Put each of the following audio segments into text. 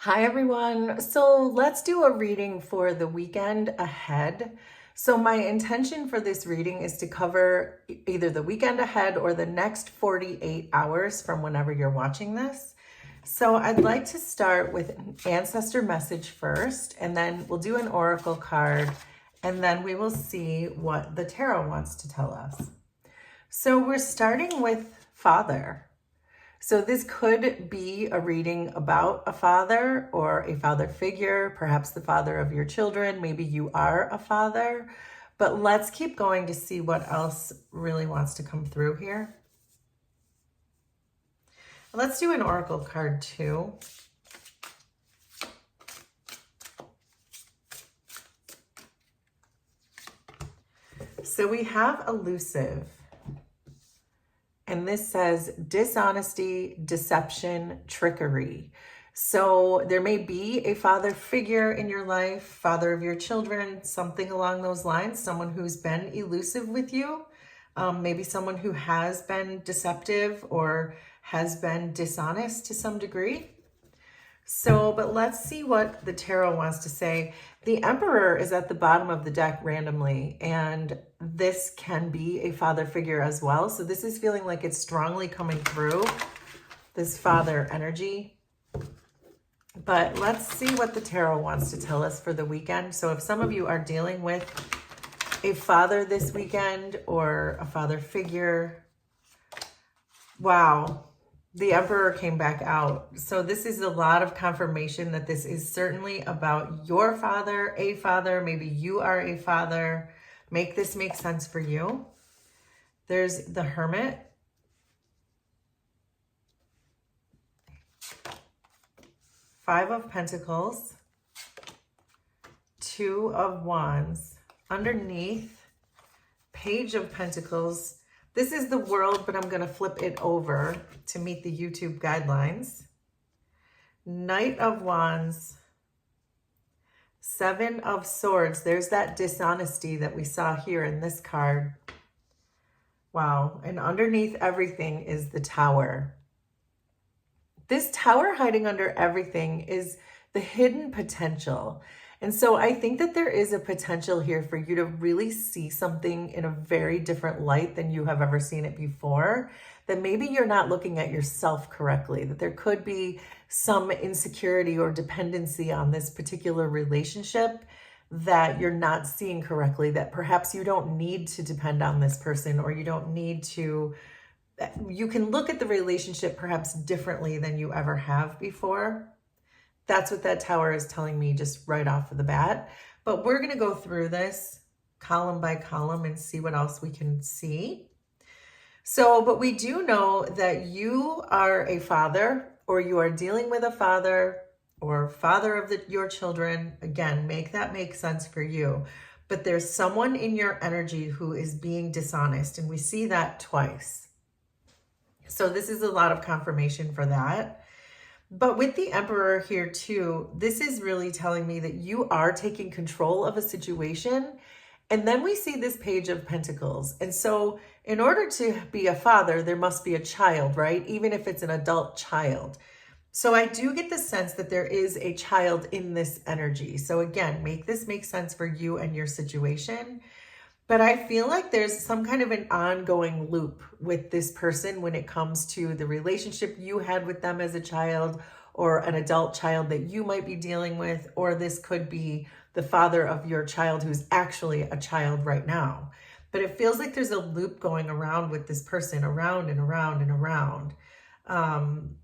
Hi, everyone. So let's do a reading for the weekend ahead. So my intention for this reading is to cover either the weekend ahead or the next 48 hours from whenever you're watching this. So I'd like to start with an ancestor message first, and then we'll do an oracle card, and then we will see what the tarot wants to tell us. So we're starting with Father. So this could be a reading about a father or a father figure, perhaps the father of your children. Maybe you are a father, but let's keep going to see what else really wants to come through here. Let's do an oracle card too. So we have elusive. And this says dishonesty, deception, trickery. So there may be a father figure in your life, father of your children, something along those lines, someone who's been elusive with you, maybe someone who has been deceptive or has been dishonest to some degree. So, but let's see what the tarot wants to say. The Emperor is at the bottom of the deck randomly, and this can be a father figure as well. So this is feeling like it's strongly coming through, this father energy. But let's see what the tarot wants to tell us for the weekend. So if some of you are dealing with a father this weekend or a father figure, wow. The Emperor came back out. So this is a lot of confirmation that this is certainly about your father, a father. Maybe you are a father. Make this make sense for you. There's the Hermit. Five of Pentacles. Two of Wands. Underneath, Page of Pentacles. This is the World, but I'm going to flip it over to meet the YouTube guidelines. Knight of Wands. Seven of Swords. There's that dishonesty that we saw here in this card. Wow. And underneath everything is the Tower. This Tower hiding under everything is the hidden potential. And so I think that there is a potential here for you to really see something in a very different light than you have ever seen it before, that maybe you're not looking at yourself correctly, that there could be some insecurity or dependency on this particular relationship that you're not seeing correctly, that perhaps you don't need to depend on this person, or you don't need to, you can look at the relationship perhaps differently than you ever have before. That's what that Tower is telling me just right off of the bat. But we're going to go through this column by column and see what else we can see. So, but we do know that you are a father, or you are dealing with a father or father of your children. Again, make that make sense for you. But there's someone in your energy who is being dishonest, and we see that twice. So this is a lot of confirmation for that. But with the Emperor here too, this is really telling me that you are taking control of a situation. And then we see this Page of Pentacles. And so in order to be a father, there must be a child, right? Even if it's an adult child. So I do get the sense that there is a child in this energy. So again, make this make sense for you and your situation. But I feel like there's some kind of an ongoing loop with this person when it comes to the relationship you had with them as a child, or an adult child that you might be dealing with, or this could be the father of your child who's actually a child right now. But it feels like there's a loop going around with this person, around and around and around. And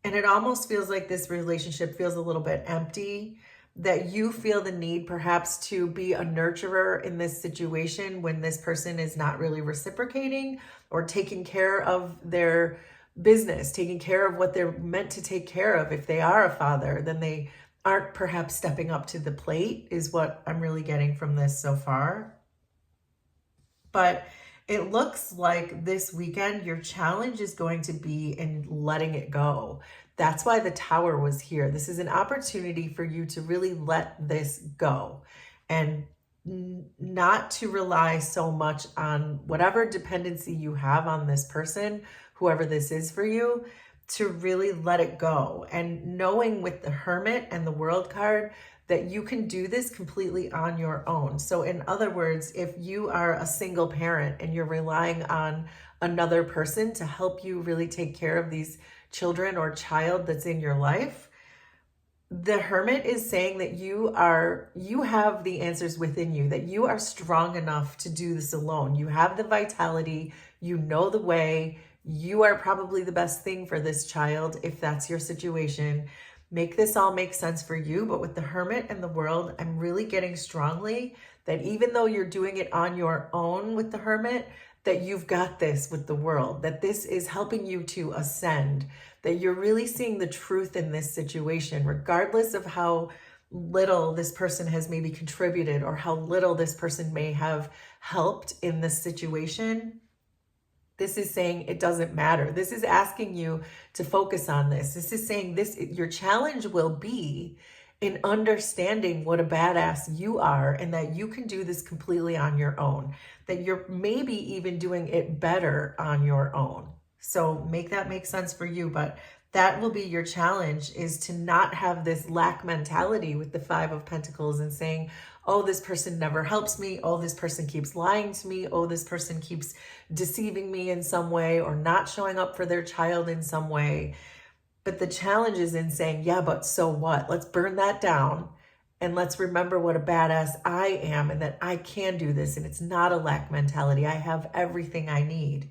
it almost feels like this relationship feels a little bit empty, that you feel the need perhaps to be a nurturer in this situation when this person is not really reciprocating or taking care of their business, taking care of what they're meant to take care of. If they are a father, then they aren't perhaps stepping up to the plate, is what I'm really getting from this so far. But it looks like this weekend, your challenge is going to be in letting it go. That's why the Tower was here. This is an opportunity for you to really let this go and not to rely so much on whatever dependency you have on this person, whoever this is for you. to really let it go, and knowing with the Hermit and the World card that you can do this completely on your own. So in other words, if you are a single parent and you're relying on another person to help you really take care of these children or child that's in your life, the Hermit is saying that you have the answers within you, that you are strong enough to do this alone. You have the vitality, you know the way, you are probably the best thing for this child if that's your situation. Make this all make sense for you. But with the Hermit and the World, I'm really getting strongly that even though you're doing it on your own with the Hermit, that you've got this with the World, that this is helping you to ascend, that you're really seeing the truth in this situation, regardless of how little this person has maybe contributed or how little this person may have helped in this situation. This is saying it doesn't matter. This is asking you to focus on this. This is saying your challenge will be in understanding what a badass you are, and that you can do this completely on your own, that you're maybe even doing it better on your own. So make that make sense for you. But that will be your challenge, is to not have this lack mentality with the Five of Pentacles and saying, oh, this person never helps me. Oh, this person keeps lying to me. Oh, this person keeps deceiving me in some way, or not showing up for their child in some way. But the challenge is in saying, yeah, but so what? Let's burn that down. And let's remember what a badass I am, and that I can do this. And it's not a lack mentality. I have everything I need.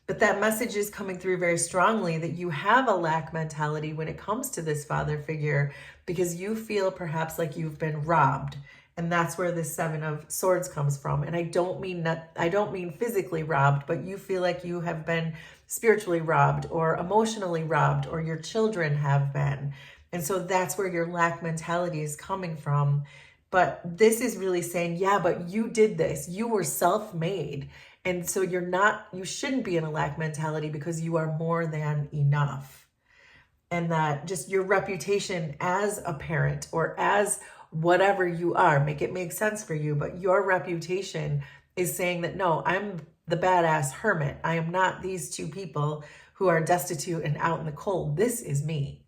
But that message is coming through very strongly, that you have a lack mentality when it comes to this father figure, because you feel perhaps like you've been robbed. And that's where the Seven of Swords comes from. And I don't mean physically robbed, but you feel like you have been spiritually robbed or emotionally robbed, or your children have been. And so that's where your lack mentality is coming from. But this is really saying, yeah, but you did this. You were self-made. And so you shouldn't be in a lack mentality, because you are more than enough. And that just your reputation as a parent, or as whatever you are, make it make sense for you, but your reputation is saying that, no, I'm the badass Hermit. I am not these two people who are destitute and out in the cold. This is me.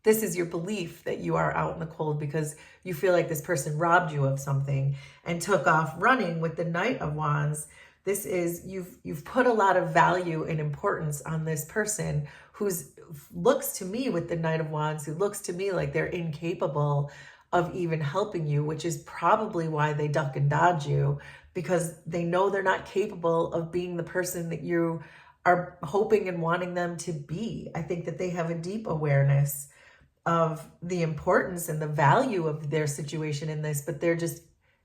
This is your belief that you are out in the cold because you feel like this person robbed you of something and took off running with the Knight of Wands. This is, you've put a lot of value and importance on this person looks to me with the Knight of Wands, who looks to me like they're incapable of even helping you, which is probably why they duck and dodge you, because they know they're not capable of being the person that you are hoping and wanting them to be. I think that they have a deep awareness of the importance and the value of their situation in this, but they're just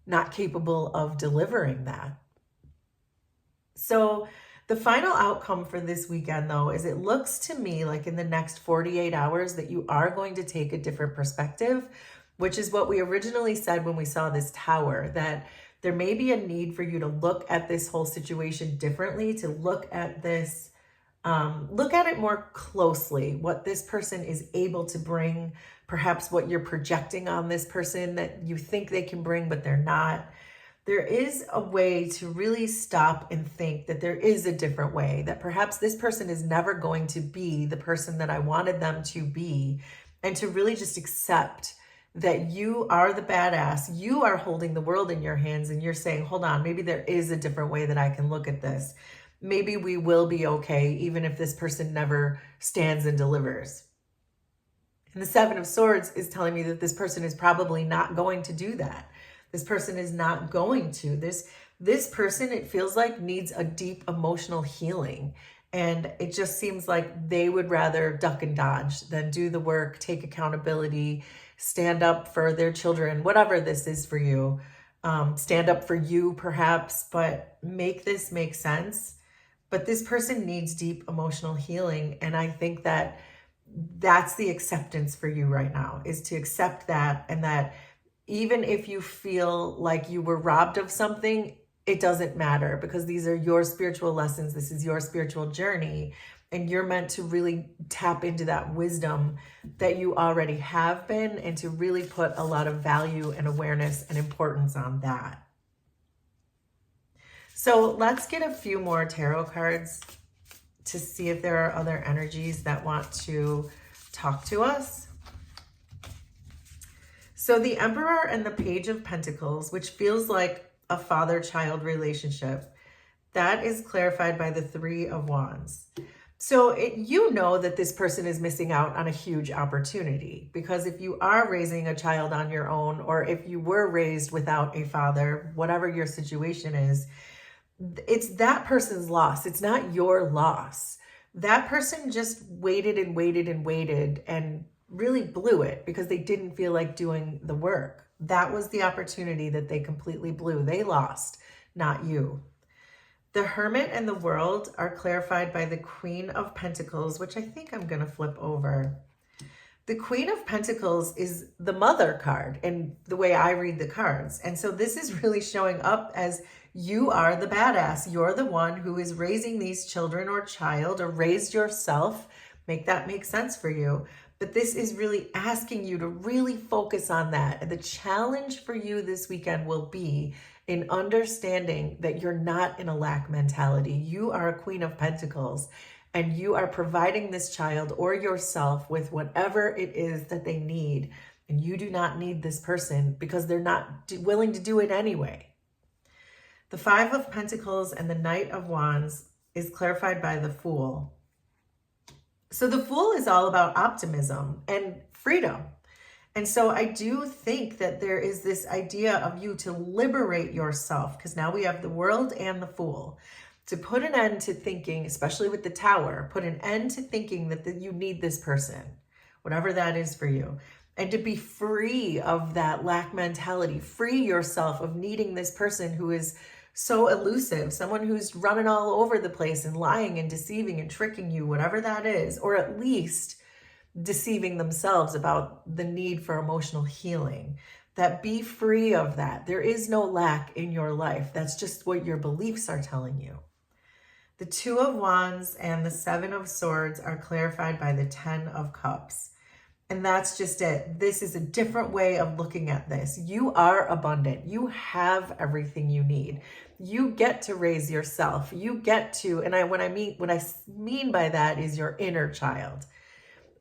not capable of delivering that. So the final outcome for this weekend, though, is it looks to me like in the next 48 hours that you are going to take a different perspective, which is what we originally said when we saw this tower, that there may be a need for you to look at this whole situation differently, to look at this, look at it more closely, what this person is able to bring, perhaps what you're projecting on this person that you think they can bring, but they're not. There is a way to really stop and think that there is a different way, that perhaps this person is never going to be the person that I wanted them to be, and to really just accept that you are the badass. You are holding the world in your hands, and you're saying, hold on, maybe there is a different way that I can look at this. Maybe we will be okay, even if this person never stands and delivers. And the Seven of Swords is telling me that this person is probably not going to do that. This person is not going to. This person, it feels like, needs a deep emotional healing. And it just seems like they would rather duck and dodge than do the work, take accountability, stand up for their children, whatever this is for you. Stand up for you, perhaps, but make this make sense. But this person needs deep emotional healing. And I think that that's the acceptance for you right now, is to accept that, and that even if you feel like you were robbed of something, it doesn't matter, because these are your spiritual lessons. This is your spiritual journey, and you're meant to really tap into that wisdom that you already have been, and to really put a lot of value and awareness and importance on that. So let's get a few more tarot cards to see if there are other energies that want to talk to us. So the Emperor and the Page of Pentacles, which feels like a father-child relationship, that is clarified by the Three of Wands. So you know that this person is missing out on a huge opportunity, because if you are raising a child on your own, or if you were raised without a father, whatever your situation is, it's that person's loss. It's not your loss. That person just waited and waited and waited and really blew it because they didn't feel like doing the work. That was the opportunity that they completely blew. They lost, not you. The Hermit and the World are clarified by the Queen of Pentacles, which I think I'm going to flip over. The Queen of Pentacles is the mother card in the way I read the cards. And so this is really showing up as you are the badass. You're the one who is raising these children or child, or raised yourself. Make that make sense for you. But this is really asking you to really focus on that. And the challenge for you this weekend will be in understanding that you're not in a lack mentality. You are a Queen of Pentacles, and you are providing this child or yourself with whatever it is that they need. And you do not need this person because they're not willing to do it anyway. The Five of Pentacles and the Knight of Wands is clarified by the Fool. So the Fool is all about optimism and freedom. And so I do think that there is this idea of you to liberate yourself, because now we have the World and the Fool. To put an end to thinking, especially with the Tower, put an end to thinking that you need this person, whatever that is for you. And to be free of that lack mentality. Free yourself of needing this person who is so elusive, someone who's running all over the place and lying and deceiving and tricking you, whatever that is, or at least deceiving themselves about the need for emotional healing. That be free of that. There is no lack in your life. That's just what your beliefs are telling you. The Two of Wands and the Seven of Swords are clarified by the Ten of Cups. And that's just it. This is a different way of looking at this. You are abundant. You have everything you need. You get to raise yourself. You get to, and what I mean by that is your inner child.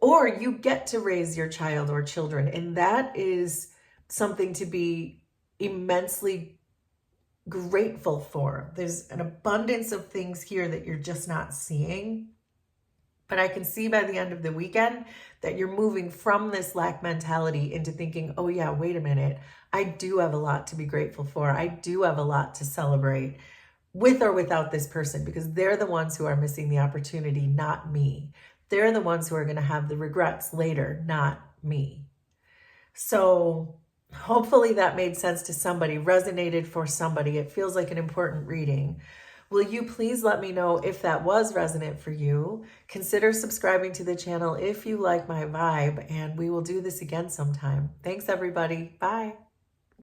Or you get to raise your child or children. And that is something to be immensely grateful for. There's an abundance of things here that you're just not seeing. But I can see by the end of the weekend that you're moving from this lack mentality into thinking, oh yeah, wait a minute. I do have a lot to be grateful for. I do have a lot to celebrate with or without this person, because they're the ones who are missing the opportunity, not me. They're the ones who are going to have the regrets later, not me. So hopefully that made sense to somebody, resonated for somebody. It feels like an important reading. Will you please let me know if that was resonant for you? Consider subscribing to the channel if you like my vibe, and we will do this again sometime. Thanks, everybody. Bye.